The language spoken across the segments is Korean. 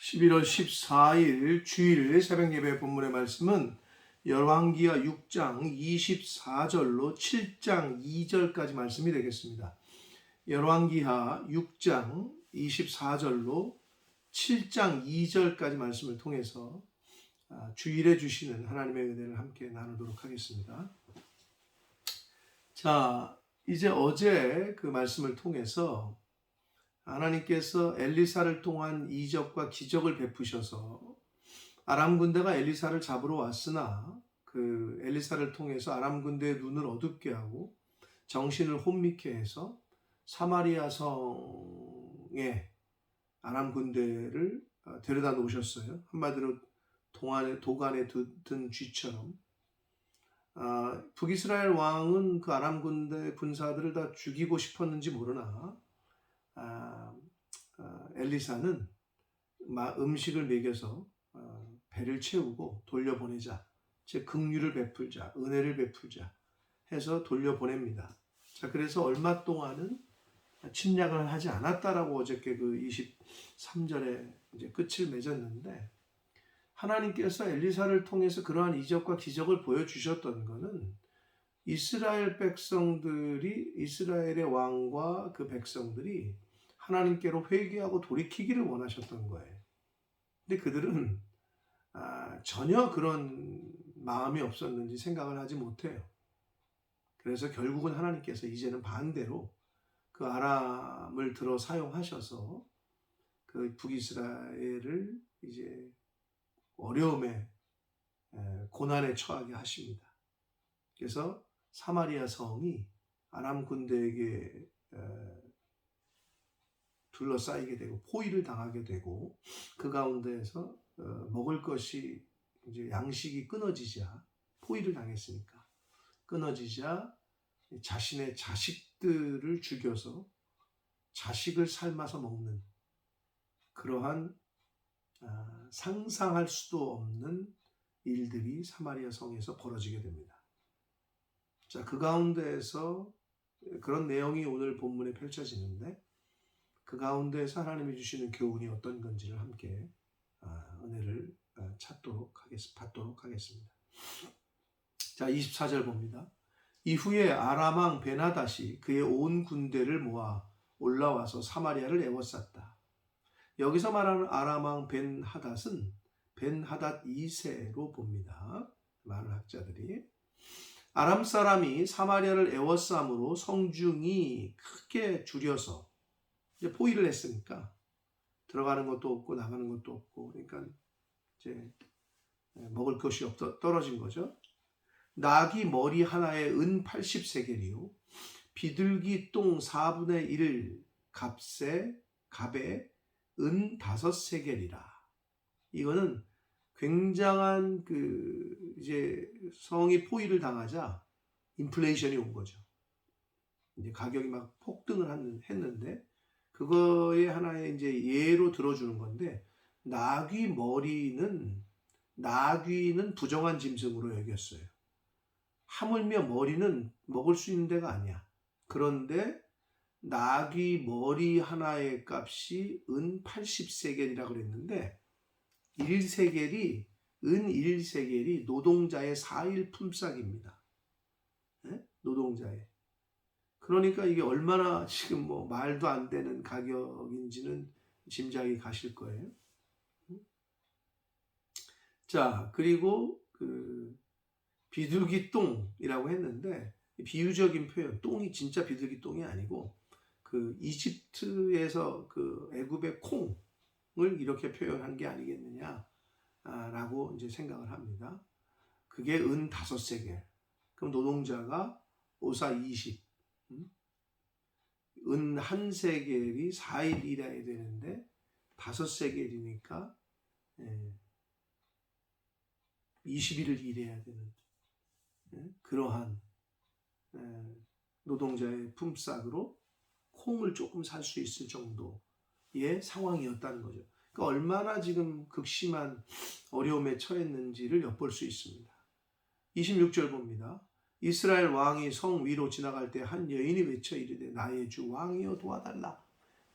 11월 14일 주일 새벽 예배 본문의 말씀은 열왕기하 6장 24절로 7장 2절까지 말씀이 되겠습니다. 열왕기하 6장 24절로 7장 2절까지 말씀을 통해서 주일에 주시는 하나님의 은혜를 함께 나누도록 하겠습니다. 자, 이제 어제 그 말씀을 통해서 하나님께서 엘리사를 통한 이적과 기적을 베푸셔서 아람 군대가 엘리사를 잡으러 왔으나 그 엘리사를 통해서 아람 군대의 눈을 어둡게 하고 정신을 혼미케 해서 사마리아 성에 아람 군대를 데려다 놓으셨어요. 한마디로 도간에 든 쥐처럼. 북이스라엘 왕은 그 아람 군대 군사들을 다 죽이고 싶었는지 모르나 엘리사는 음식을 먹여서 배를 채우고 돌려보내자, 즉 긍휼을 베풀자, 은혜를 베풀자 해서 돌려보냅니다. 자, 그래서 얼마 동안은 침략을 하지 않았다라고 어저께 그 23절에 이제 끝을 맺었는데, 하나님께서 엘리사를 통해서 그러한 이적과 기적을 보여주셨던 것은 이스라엘 백성들이, 이스라엘의 왕과 그 백성들이 하나님께로 회개하고 돌이키기를 원하셨던 거예요. 근데 그들은 전혀 그런 마음이 없었는지 생각을 하지 못해요. 그래서 결국은 하나님께서 이제는 반대로 그 아람을 들어 사용하셔서 그 북이스라엘을 이제 어려움에, 고난에 처하게 하십니다. 그래서 사마리아 성이 아람 군대에게 둘러싸이게 되고 포위를 당하게 되고, 그 가운데에서 먹을 것이 이제 양식이 끊어지자, 포위를 당했으니까 끊어지자 자신의 자식들을 죽여서 자식을 삶아서 먹는 그러한 상상할 수도 없는 일들이 사마리아 성에서 벌어지게 됩니다. 자, 그 가운데에서 그런 내용이 오늘 본문에 펼쳐지는데, 그 가운데에서 하나님이 주시는 교훈이 어떤 건지를 함께 은혜를 받도록 하겠습니다. 자, 24절 봅니다. 이후에 아람 왕 베나닷이 그의 온 군대를 모아 올라와서 사마리아를 에워쌌다. 여기서 말하는 아람 왕 벤하닷은 벤하닷 2세로 봅니다. 많은 학자들이. 아람 사람이 사마리아를 에워싸므로 성중이 크게 줄여서 이제 포위를 했으니까 들어가는 것도 없고 나가는 것도 없고, 그러니까 이제 먹을 것이 떨어진 거죠. 나귀 머리 하나에 은 80세겔이요 비둘기 똥 4분의 1 갑에 은 5세겔이라. 이거는 굉장한 이제 성이 포위를 당하자 인플레이션이 온 거죠. 이제 가격이 막 폭등을 했는데, 그거의 하나의 이제 예로 들어주는 건데, 나귀는 부정한 짐승으로 여겼어요. 하물며 머리는 먹을 수 있는 데가 아니야. 그런데 나귀 머리 하나의 값이 은 80세겔이라고 그랬는데, 은 1세겔이 노동자의 4일 품삯입니다. 네? 노동자의. 그러니까 이게 얼마나 지금 말도 안 되는 가격인지는 짐작이 가실 거예요. 자, 그리고 비둘기 똥이라고 했는데, 비유적인 표현, 똥이 진짜 비둘기 똥이 아니고 이집트에서 애굽의 콩을 이렇게 표현한 게 아니겠느냐라고 이제 생각을 합니다. 그게 은 5세겔. 그럼 노동자가 오사 20. 은 1세겔이 4일 일해야 되는데 5세겔이니까 20일을 일해야 되는 그러한 노동자의 품삯으로 콩을 조금 살 수 있을 정도의 상황이었다는 거죠. 그러니까 얼마나 지금 극심한 어려움에 처했는지를 엿볼 수 있습니다. 26절 봅니다. 이스라엘 왕이 성 위로 지나갈 때 한 여인이 외쳐 이르되 나의 주 왕이여 도와달라.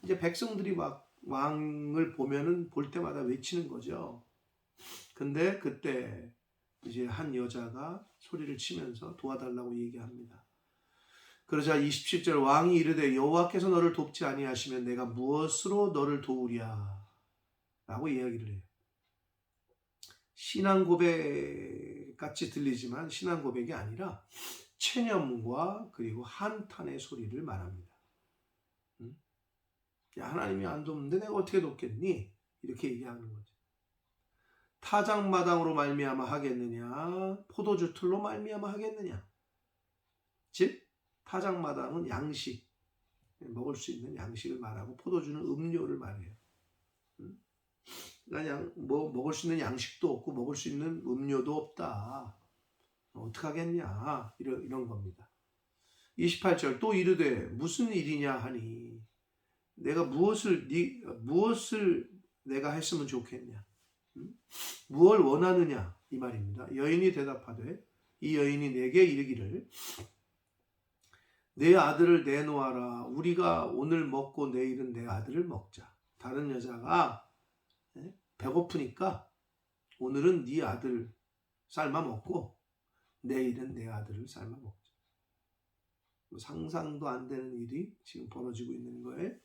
이제 백성들이 막 왕을 보면은 볼 때마다 외치는 거죠. 근데 그때 이제 한 여자가 소리를 치면서 도와달라고 얘기합니다. 그러자 27절 왕이 이르되 여호와께서 너를 돕지 아니하시면 내가 무엇으로 너를 도우랴 라고 이야기를 해요. 신앙 고백 같이 들리지만 신앙 고백이 아니라 체념과 그리고 한탄의 소리를 말합니다. 야, 하나님이 안 돕는데 내가 어떻게 돕겠니? 이렇게 얘기하는 거죠. 타작마당으로 말미암아 하겠느냐, 포도주 틀로 말미암아 하겠느냐. 즉 타작마당은 양식, 먹을 수 있는 양식을 말하고 포도주는 음료를 말해요. 그냥 뭐 먹을 수 있는 양식도 없고 먹을 수 있는 음료도 없다. 어떡하겠냐 이런 겁니다. 28절 또 이르되 무슨 일이냐 하니 내가 무엇을 내가 했으면 좋겠냐, 무엇을 원하느냐 이 말입니다. 여인이 대답하되 이 여인이 내게 이르기를 내 아들을 내놓아라. 우리가 오늘 먹고 내일은 내 아들을 먹자. 다른 여자가 배고프니까 오늘은 네 아들 삶아 먹고 내일은 내 아들을 삶아 먹자. 상상도 안 되는 일이 지금 벌어지고 있는 거예요.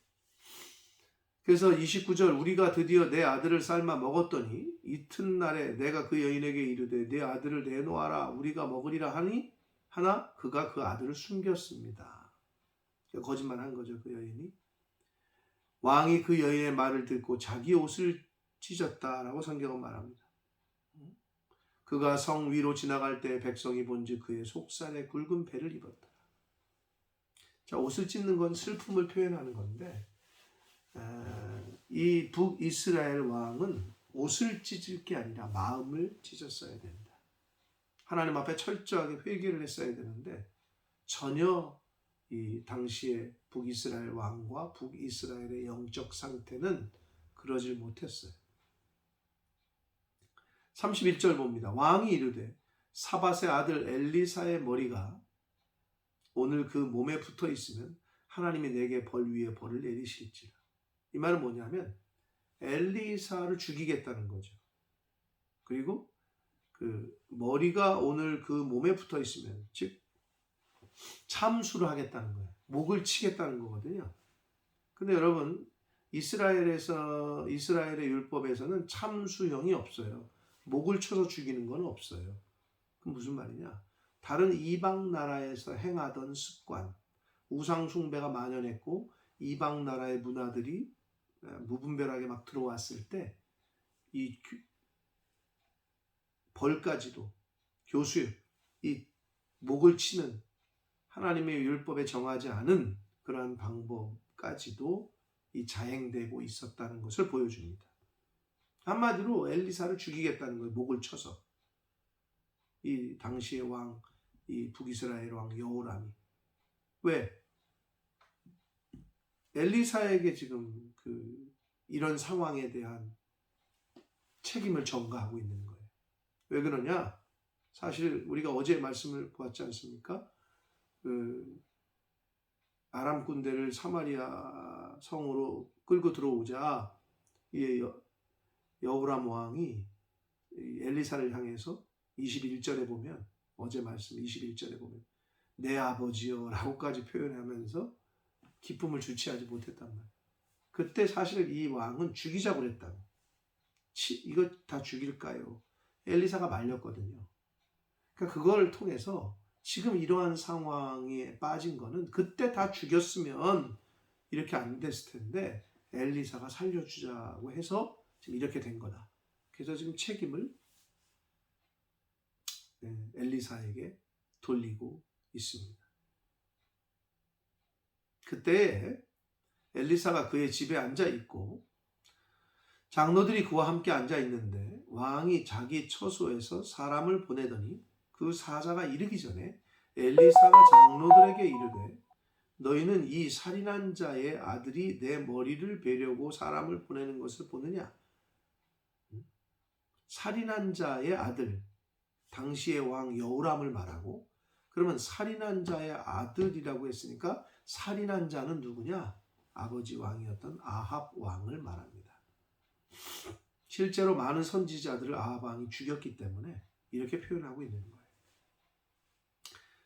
그래서 29절 우리가 드디어 내 아들을 삶아 먹었더니 이튿날에 내가 그 여인에게 이르되 내 아들을 내놓아라. 우리가 먹으리라 하나 그가 그 아들을 숨겼습니다. 거짓말한 거죠. 그 여인이. 왕이 그 여인의 말을 듣고 자기 옷을 찢었다라고 성경은 말합니다. 그가 성 위로 지나갈 때 백성이 본즉 그의 속살에 굵은 배를 입었다. 자, 옷을 찢는 건 슬픔을 표현하는 건데 이 북이스라엘 왕은 옷을 찢을 게 아니라 마음을 찢었어야 된다. 하나님 앞에 철저하게 회개를 했어야 되는데 전혀 이 당시의 북이스라엘 왕과 북이스라엘의 영적 상태는 그러질 못했어요. 31절 봅니다. 왕이 이르되 사밧의 아들 엘리사의 머리가 오늘 그 몸에 붙어 있으면 하나님이 내게 벌 위에 벌을 내리실지라. 이 말은 뭐냐면 엘리사를 죽이겠다는 거죠. 그리고 그 머리가 오늘 그 몸에 붙어 있으면 즉 참수를 하겠다는 거예요. 목을 치겠다는 거거든요. 근데 여러분 이스라엘의 율법에서는 참수형이 없어요. 목을 쳐서 죽이는 건 없어요. 그럼 무슨 말이냐? 다른 이방 나라에서 행하던 습관, 우상 숭배가 만연했고 이방 나라의 문화들이 무분별하게 막 들어왔을 때 이 벌까지도 교수의 이 목을 치는 하나님의 율법에 정하지 않은 그러한 방법까지도 이 자행되고 있었다는 것을 보여줍니다. 한마디로 엘리사를 죽이겠다는 거예요. 목을 쳐서. 이 당시의 왕, 이 북이스라엘 왕 여호람이. 왜? 엘리사에게 지금 이런 상황에 대한 책임을 전가하고 있는 거예요. 왜 그러냐? 사실 우리가 어제 말씀을 보았지 않습니까? 아람 군대를 사마리아 성으로 끌고 들어오자 여호람 왕이 엘리사를 향해서 21절에 보면 어제 말씀 21절에 보면 내 아버지여 라고까지 표현하면서 기쁨을 주체하지 못했단 말이에요. 그때 사실 이 왕은 죽이자고 그랬다고. 이거 다 죽일까요? 엘리사가 말렸거든요. 그러니까 그걸 통해서 지금 이러한 상황에 빠진 거는 그때 다 죽였으면 이렇게 안 됐을 텐데 엘리사가 살려주자고 해서 지금 이렇게 된 거다. 그래서 지금 책임을 엘리사에게 돌리고 있습니다. 그때 엘리사가 그의 집에 앉아 있고 장로들이 그와 함께 앉아 있는데 왕이 자기 처소에서 사람을 보내더니 그 사자가 이르기 전에 엘리사가 장로들에게 이르되 너희는 이 살인한 자의 아들이 내 머리를 베려고 사람을 보내는 것을 보느냐? 살인한 자의 아들, 당시의 왕 여호람을 말하고 그러면 살인한 자의 아들이라고 했으니까 살인한 자는 누구냐? 아버지 왕이었던 아합 왕을 말합니다. 실제로 많은 선지자들을 아합 왕이 죽였기 때문에 이렇게 표현하고 있는 거예요.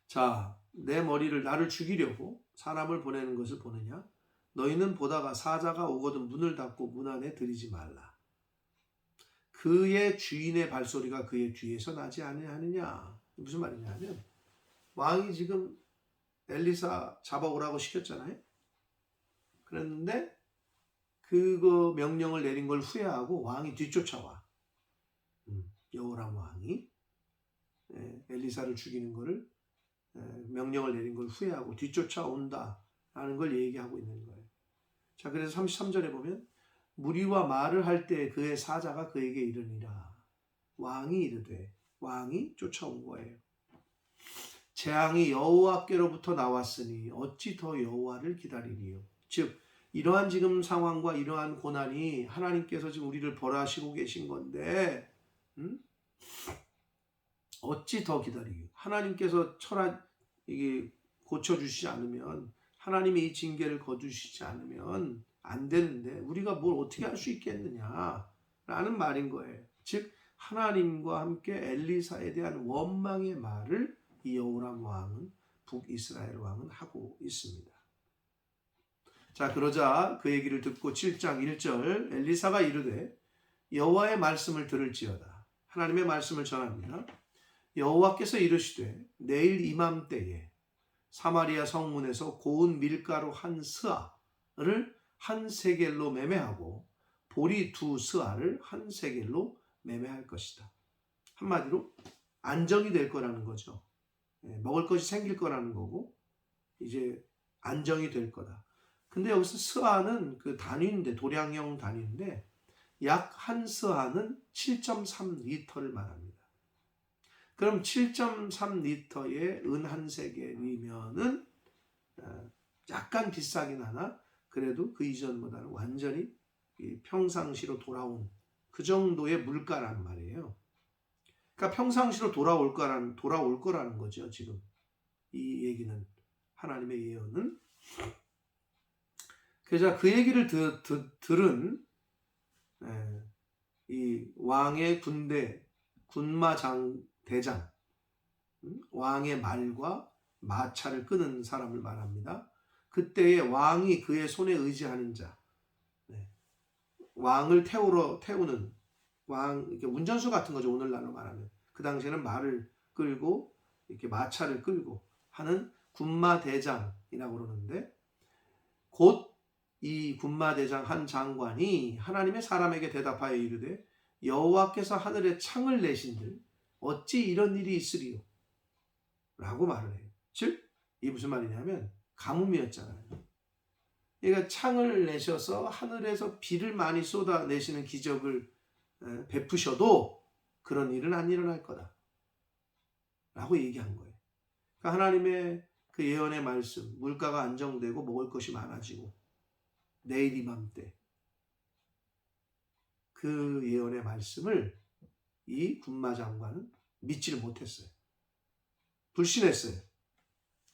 자, 내 머리를 나를 죽이려고 사람을 보내는 것을 보느냐? 너희는 보다가 사자가 오거든 문을 닫고 문 안에 들이지 말라. 그의 주인의 발소리가 그의 뒤에서 나지 아니하느냐. 무슨 말이냐 하면 왕이 지금 엘리사 잡아오라고 시켰잖아요. 그랬는데 그거 명령을 내린 걸 후회하고 왕이 뒤쫓아와. 여호람 왕이 엘리사를 죽이는 거를 명령을 내린 걸 후회하고 뒤쫓아온다라는 걸 얘기하고 있는 거예요. 자, 그래서 33절에 보면 무리와 말을 할 때 그의 사자가 그에게 이르니라. 왕이 이르되, 왕이 쫓아온 거예요. 재앙이 여호와께로부터 나왔으니 어찌 더 여호와를 기다리리요. 즉 이러한 지금 상황과 이러한 고난이 하나님께서 지금 우리를 벌하시고 계신 건데 어찌 더 기다리요. 하나님께서 이게 고쳐주시지 않으면, 하나님이 이 징계를 거두시지 않으면 안 되는데 우리가 뭘 어떻게 할 수 있겠느냐라는 말인 거예요. 즉 하나님과 함께 엘리사에 대한 원망의 말을 이 여호람 왕은, 북이스라엘 왕은 하고 있습니다. 자, 그러자 그 얘기를 듣고 7장 1절 엘리사가 이르되 여호와의 말씀을 들을지어다. 하나님의 말씀을 전합니다. 여호와께서 이르시되 내일 이맘때에 사마리아 성문에서 고운 밀가루 한 스아를 한 세겔로 매매하고 보리 두 스아를 한 세겔로 매매할 것이다. 한마디로 안정이 될 거라는 거죠. 먹을 것이 생길 거라는 거고 이제 안정이 될 거다. 근데 여기서 스아는 그 단위인데, 도량형 단위인데 약 한 스아는 7.3리터를 말합니다. 그럼 7.3리터의 은 한 세겔이면은 약간 비싸긴 하나 그래도 그 이전보다는 완전히 평상시로 돌아온 그 정도의 물가란 말이에요. 그러니까 평상시로 돌아올 거라는 거죠. 지금 이 얘기는, 하나님의 예언은. 그래서 그 얘기를 들은 이 왕의 군마장 대장, 왕의 말과 마차를 끄는 사람을 말합니다. 그때에 왕이 그의 손에 의지하는 자, 왕을 태우는 왕, 이렇게 운전수 같은 거죠. 오늘날로 말하면. 그 당시에는 말을 끌고 이렇게 마차를 끌고 하는 군마대장이라고 그러는데, 곧 이 군마대장 한 장관이 하나님의 사람에게 대답하여 이르되 여호와께서 하늘에 창을 내신들 어찌 이런 일이 있으리요? 라고 말을 해요. 즉, 이 무슨 말이냐면 가뭄이었잖아요. 그러니까 창을 내셔서 하늘에서 비를 많이 쏟아내시는 기적을 베푸셔도 그런 일은 안 일어날 거다 라고 얘기한 거예요. 그러니까 하나님의 그 예언의 말씀, 물가가 안정되고 먹을 것이 많아지고 내일 이맘때, 그 예언의 말씀을 이 군마장관은 믿지를 못했어요. 불신했어요.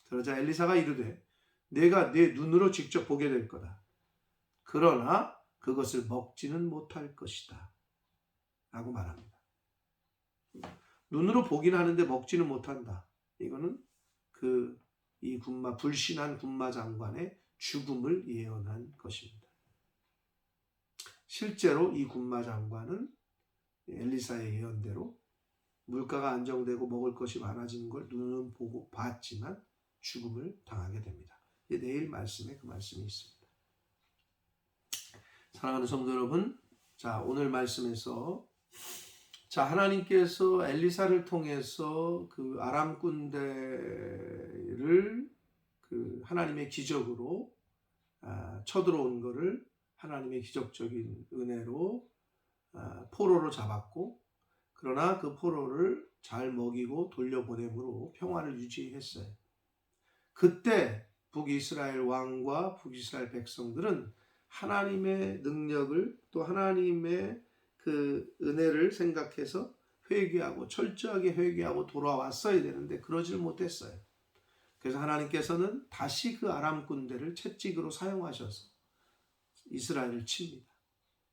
그러자 엘리사가 이르되 내가 내 눈으로 직접 보게 될 거다. 그러나 그것을 먹지는 못할 것이다 라고 말합니다. 눈으로 보긴 하는데 먹지는 못한다. 이거는 이 불신한 군마 장관의 죽음을 예언한 것입니다. 실제로 이 군마 장관은 엘리사의 예언대로 물가가 안정되고 먹을 것이 많아지는 걸 눈은 보고 봤지만 죽음을 당하게 됩니다. 내일 말씀에 그 말씀이 있습니다. 사랑하는 성도 여러분, 자, 오늘 말씀에서 하나님께서 엘리사를 통해서 그 아람 군대를 하나님의 기적으로 쳐들어온 것을 하나님의 기적적인 은혜로 포로로 잡았고, 그러나 그 포로를 잘 먹이고 돌려보냄으로 평화를 유지했어요. 그때 북이스라엘 왕과 북이스라엘 백성들은 하나님의 능력을, 또 하나님의 그 은혜를 생각해서 회개하고 철저하게 회개하고 돌아왔어야 되는데 그러질 못했어요. 그래서 하나님께서는 다시 그 아람 군대를 채찍으로 사용하셔서 이스라엘을 칩니다.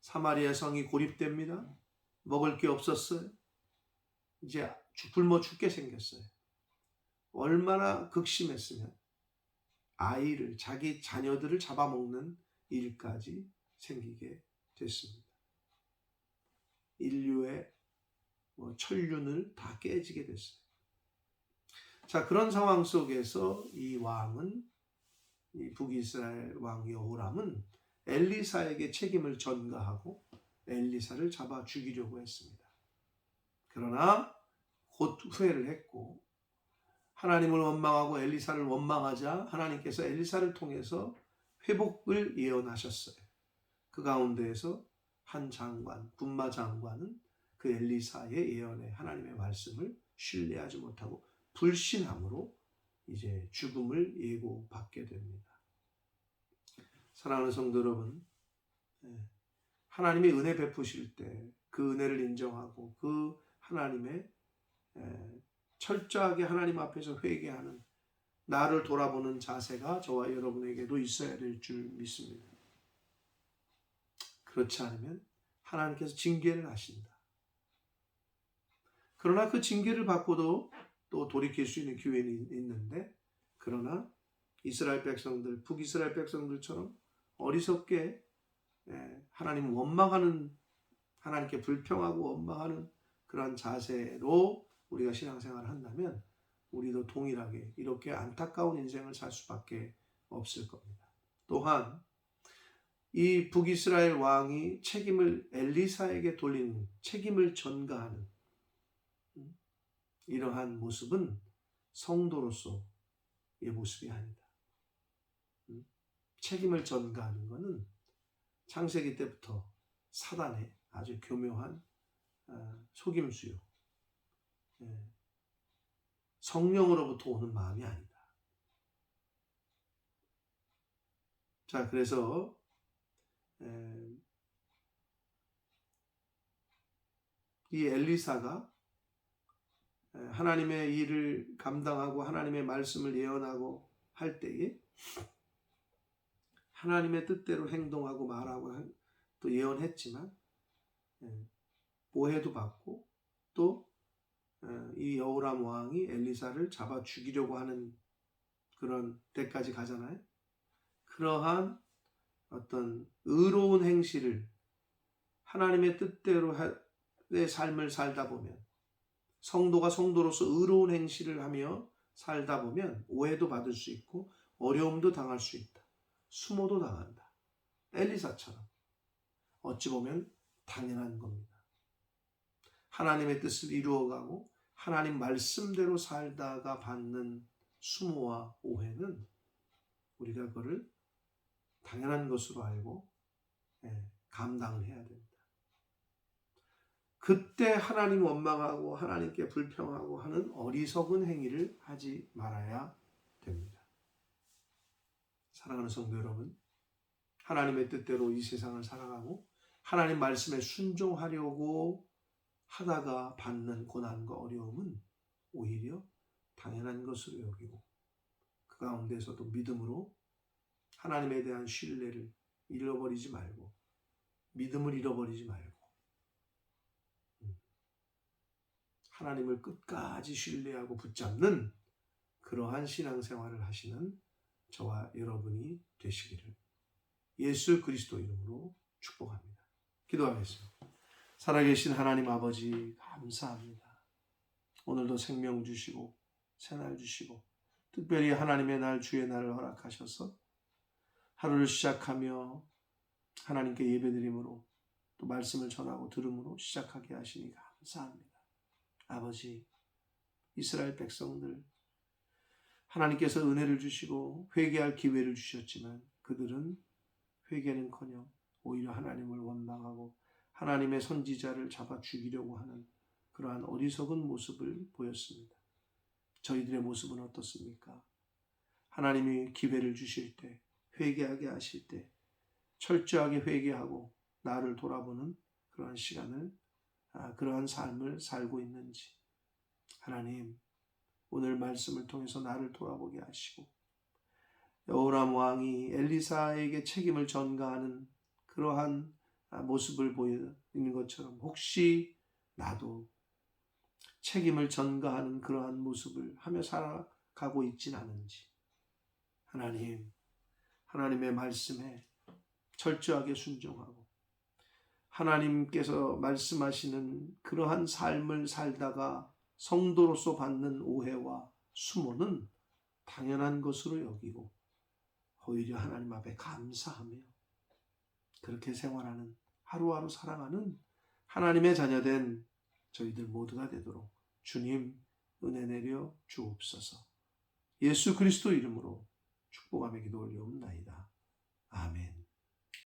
사마리아 성이 고립됩니다. 먹을 게 없었어요. 이제 굶어 죽게 생겼어요. 얼마나 극심했으면 아이를, 자기 자녀들을 잡아먹는 일까지 생기게 됐습니다. 인류의 천륜을 다 깨지게 됐어요. 자, 그런 상황 속에서 이 왕은, 이 북이스라엘 왕 여호람은 엘리사에게 책임을 전가하고 엘리사를 잡아 죽이려고 했습니다. 그러나 곧 후회를 했고, 하나님을 원망하고 엘리사를 원망하자 하나님께서 엘리사를 통해서 회복을 예언하셨어요. 그 가운데에서 한 장관, 군마 장관은 그 엘리사의 예언에 하나님의 말씀을 신뢰하지 못하고 불신함으로 이제 죽음을 예고받게 됩니다. 사랑하는 성도 여러분, 하나님이 은혜 베푸실 때 그 은혜를 인정하고 그 하나님의 철저하게 하나님 앞에서 회개하는, 나를 돌아보는 자세가 저와 여러분에게도 있어야 될 줄 믿습니다. 그렇지 않으면 하나님께서 징계를 하신다. 그러나 그 징계를 받고도 또 돌이킬 수 있는 기회는 있는데, 그러나 이스라엘 백성들, 북이스라엘 백성들처럼 어리석게 하나님 원망하는, 하나님께 불평하고 원망하는 그런 자세로 우리가 신앙생활을 한다면 우리도 동일하게 이렇게 안타까운 인생을 살 수밖에 없을 겁니다. 또한 이 북이스라엘 왕이 책임을 엘리사에게 돌리는, 책임을 전가하는 이러한 모습은 성도로서의 모습이 아니다. 책임을 전가하는 것은 창세기 때부터 사단의 아주 교묘한 속임수요, 성령으로부터 오는 마음이 아니다. 자, 그래서 이 엘리사가 하나님의 일을 감당하고 하나님의 말씀을 예언하고 할 때에 하나님의 뜻대로 행동하고 말하고 또 예언했지만 오해도 받고, 또 이 여호람 왕이 엘리사를 잡아 죽이려고 하는 그런 때까지 가잖아요. 그러한 어떤 의로운 행실을, 하나님의 뜻대로 내 삶을 살다 보면, 성도가 성도로서 의로운 행실을 하며 살다 보면 오해도 받을 수 있고 어려움도 당할 수 있다. 수모도 당한다. 엘리사처럼. 어찌 보면 당연한 겁니다. 하나님의 뜻을 이루어가고 하나님 말씀대로 살다가 받는 수모와 오해는 우리가 그거를 당연한 것으로 알고 감당을 해야 됩니다. 그때 하나님 원망하고 하나님께 불평하고 하는 어리석은 행위를 하지 말아야 됩니다. 사랑하는 성도 여러분, 하나님의 뜻대로 이 세상을 살아가고 하나님 말씀에 순종하려고 하다가 받는 고난과 어려움은 오히려 당연한 것으로 여기고, 그 가운데서도 믿음으로 하나님에 대한 신뢰를 잃어버리지 말고, 믿음을 잃어버리지 말고, 하나님을 끝까지 신뢰하고 붙잡는 그러한 신앙생활을 하시는 저와 여러분이 되시기를 예수 그리스도 이름으로 축복합니다. 기도하겠습니다. 살아계신 하나님 아버지, 감사합니다. 오늘도 생명 주시고 새날 주시고 특별히 하나님의 날, 주의 날을 허락하셔서 하루를 시작하며 하나님께 예배드림으로 또 말씀을 전하고 들음으로 시작하게 하시니 감사합니다. 아버지, 이스라엘 백성들 하나님께서 은혜를 주시고 회개할 기회를 주셨지만 그들은 회개는커녕 오히려 하나님을 원망하고 하나님의 선지자를 잡아 죽이려고 하는 그러한 어리석은 모습을 보였습니다. 저희들의 모습은 어떻습니까? 하나님이 기회를 주실 때, 회개하게 하실 때 철저하게 회개하고 나를 돌아보는 그러한 시간을, 그러한 삶을 살고 있는지 하나님, 오늘 말씀을 통해서 나를 돌아보게 하시고 여호람 왕이 엘리사에게 책임을 전가하는 그러한 모습을 보이는 것처럼 혹시 나도 책임을 전가하는 그러한 모습을 하며 살아가고 있진 않은지 하나님의 말씀에 철저하게 순종하고 하나님께서 말씀하시는 그러한 삶을 살다가 성도로서 받는 오해와 수모는 당연한 것으로 여기고 오히려 하나님 앞에 감사하며 그렇게 생활하는 하루하루 살아가는 하나님의 자녀된 저희들 모두가 되도록 주님 은혜 내려 주옵소서. 예수 그리스도 이름으로 축복하며 기도 올려옵나이다. 아멘.